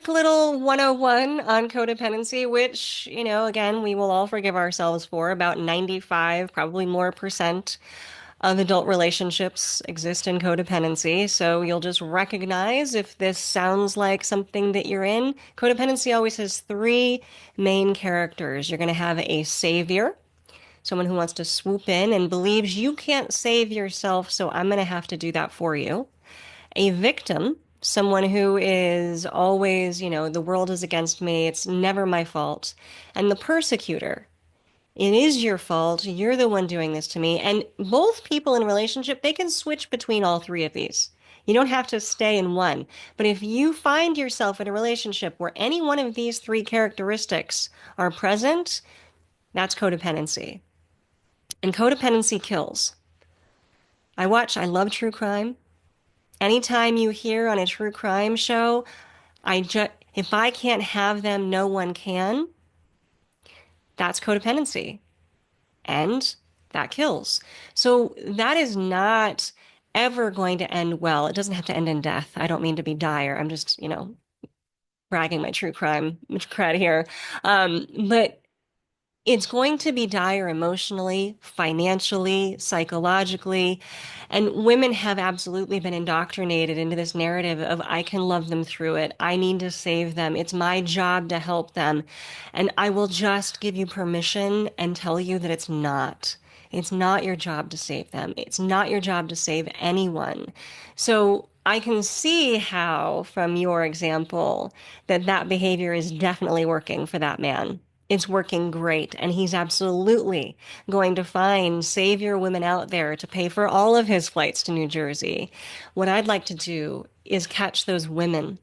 little 101 on codependency, which, again, we will all forgive ourselves for. About 95, probably more percent of adult relationships exist in codependency. So you'll just recognize if this sounds like something that you're in. Codependency always has three main characters. You're going to have a savior, someone who wants to swoop in and believes you can't save yourself, so I'm going to have to do that for you. A victim, someone who is always, the world is against me, it's never my fault. And the persecutor, it is your fault, you're the one doing this to me. And both people in a relationship, they can switch between all three of these. You don't have to stay in one. But if you find yourself in a relationship where any one of these three characteristics are present, that's codependency. And codependency kills. I love true crime. Anytime you hear on a true crime show, if I can't have them, no one can, that's codependency. And that kills. So that is not ever going to end well. It doesn't have to end in death. I don't mean to be dire. I'm just, bragging my true crime cred here. But it's going to be dire emotionally, financially, psychologically. And women have absolutely been indoctrinated into this narrative of I can love them through it. I need to save them. It's my job to help them. And I will just give you permission and tell you that it's not. It's not your job to save them. It's not your job to save anyone. So I can see how, from your example, that behavior is definitely working for that man. It's working great. And he's absolutely going to find savior women out there to pay for all of his flights to New Jersey. What I'd like to do is catch those women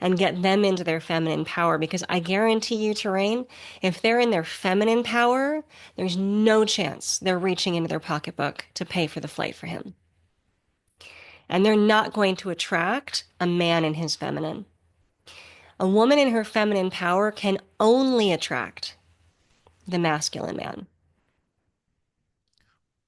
and get them into their feminine power because I guarantee you, Terrain, if they're in their feminine power, there's no chance they're reaching into their pocketbook to pay for the flight for him. And they're not going to attract a man in his feminine. A woman in her feminine power can only attract the masculine man.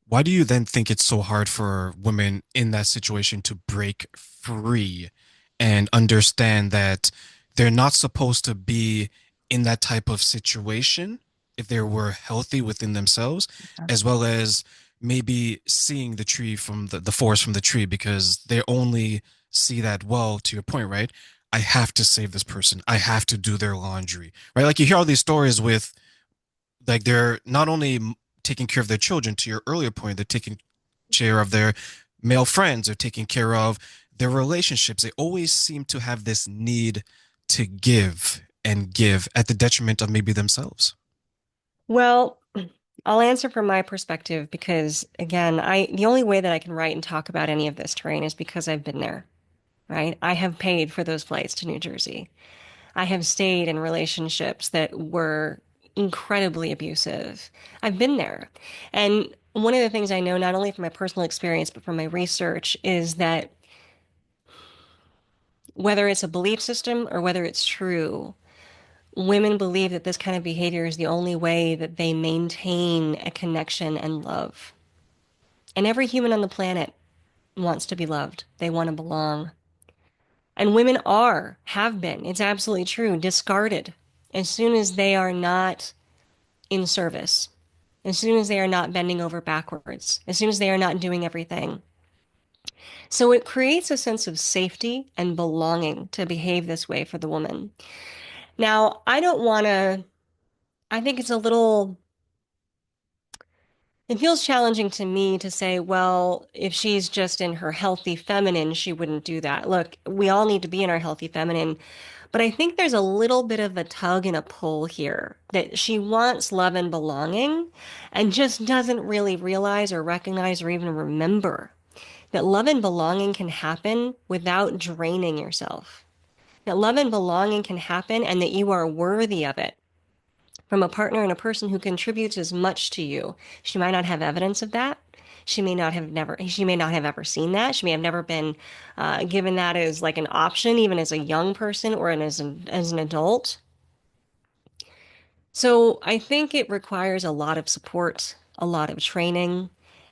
Why do you then think it's so hard for women in that situation to break free and understand that they're not supposed to be in that type of situation if they were healthy within themselves, as well as maybe seeing the tree from the forest from the tree because they only see that, well, to your point, right? I have to save this person. I have to do their laundry, right? Like you hear all these stories with like they're not only taking care of their children, to your earlier point, they're taking care of their male friends, they're taking care of their relationships. They always seem to have this need to give and give at the detriment of maybe themselves. Well, I'll answer from my perspective because again, the only way that I can write and talk about any of this terrain is because I've been there, right? I have paid for those flights to New Jersey. I have stayed in relationships that were incredibly abusive. I've been there. And one of the things I know, not only from my personal experience, but from my research, is that whether it's a belief system or whether it's true, women believe that this kind of behavior is the only way that they maintain a connection and love. And every human on the planet wants to be loved. They want to belong. And women have been, it's absolutely true, discarded as soon as they are not in service, as soon as they are not bending over backwards, as soon as they are not doing everything. So it creates a sense of safety and belonging to behave this way for the woman. Now, I think it's a little, it feels challenging to me to say, well, if she's just in her healthy feminine, she wouldn't do that. Look, we all need to be in our healthy feminine, but I think there's a little bit of a tug and a pull here that she wants love and belonging and just doesn't really realize or recognize or even remember that love and belonging can happen without draining yourself. That love and belonging can happen and that you are worthy of it from a partner and a person who contributes as much to you. She might not have evidence of that. She may not have ever seen that. She may have never been given that as like an option, even as a young person or as an adult. So I think it requires a lot of support, a lot of training,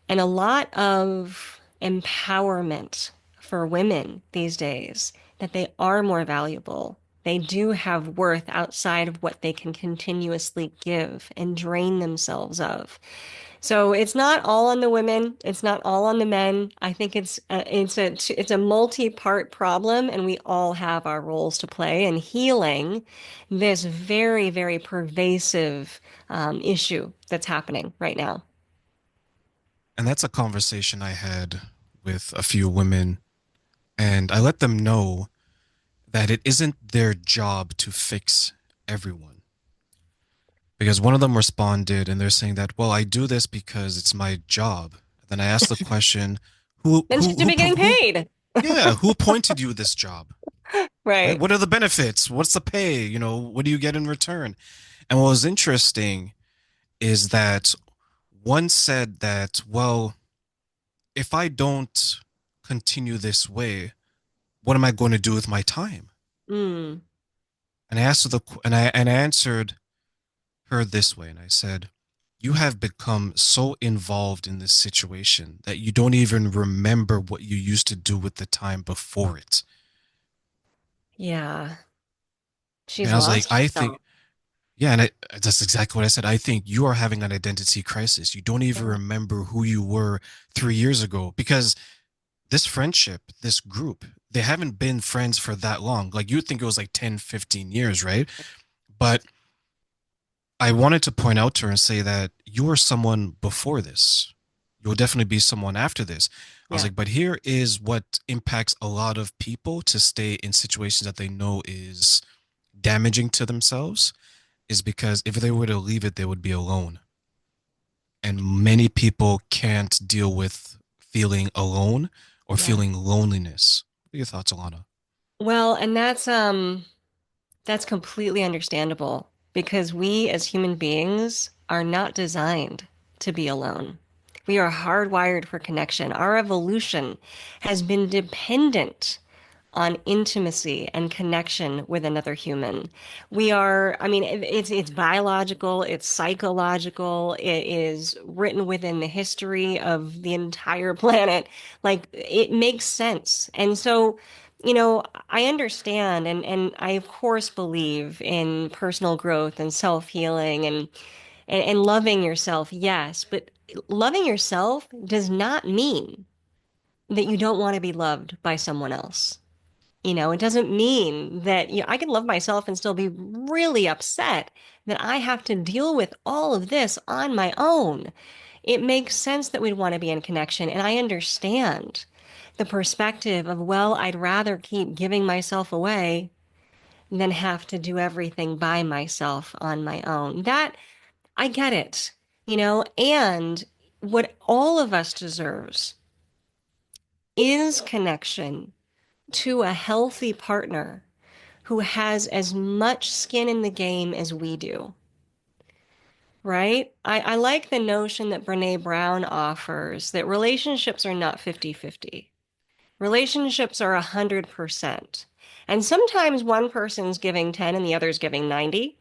and a lot of empowerment for women these days that they are more valuable. They do have worth outside of what they can continuously give and drain themselves of. So it's not all on the women. It's not all on the men. I think it's a multi-part problem, and we all have our roles to play in healing this very, very pervasive issue that's happening right now. And that's a conversation I had with a few women, and I let them know that it isn't their job to fix everyone. Because one of them responded and they're saying that, well, I do this because it's my job. Then I asked the question, Then she should be getting paid. yeah, who appointed you this job? Right? Right. What are the benefits? What's the pay? What do you get in return? And what was interesting is that one said that, well, if I don't continue this way, what am I going to do with my time? Mm, And I asked her and I answered her this way, and I said, "You have become so involved in this situation that you don't even remember what you used to do with the time before it." yeah. And She's I was like, lost "I think, herself. yeah," and that's exactly what I said. I think you are having an identity crisis. You don't even Yeah. remember who you were 3 years ago because this friendship, this group, they haven't been friends for that long. Like you'd think it was like 10, 15 years, right? But I wanted to point out to her and say that you were someone before this. You'll definitely be someone after this. I was Yeah. like, but here is what impacts a lot of people to stay in situations that they know is damaging to themselves, is because if they were to leave it, they would be alone. And many people can't deal with feeling alone or Yeah. feeling loneliness. What are your thoughts, Alana? Well, and that's completely understandable because we as human beings are not designed to be alone. We are hardwired for connection. Our evolution has been dependent on intimacy and connection with another human. I mean, it's biological, it's psychological, it is written within the history of the entire planet. Like it makes sense. And so, I understand and I of course believe in personal growth and self-healing and loving yourself, yes, but loving yourself does not mean that you don't want to be loved by someone else. It doesn't mean that, I can love myself and still be really upset that I have to deal with all of this on my own. It makes sense that we'd want to be in connection. And I understand the perspective of, well, I'd rather keep giving myself away than have to do everything by myself on my own. That, I get it, and what all of us deserves is connection to a healthy partner who has as much skin in the game as we do, right? I like the notion that Brene Brown offers that relationships are not 50-50. Relationships are 100%. And sometimes one person's giving 10 and the other's giving 90.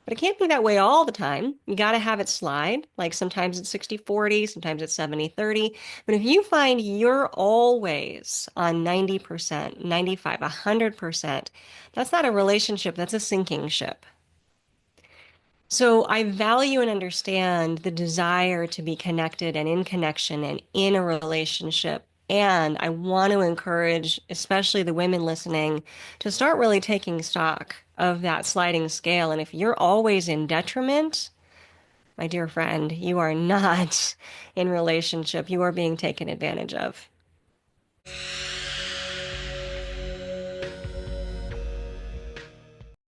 But it can't be that way all the time. You got to have it slide. Like sometimes it's 60-40, sometimes it's 70-30. But if you find you're always on 90%, 95, 100%, that's not a relationship, that's a sinking ship. So I value and understand the desire to be connected and in connection and in a relationship. And I want to encourage, especially the women listening, to start really taking stock of that sliding scale. And if you're always in detriment, my dear friend, you are not in relationship. You are being taken advantage of.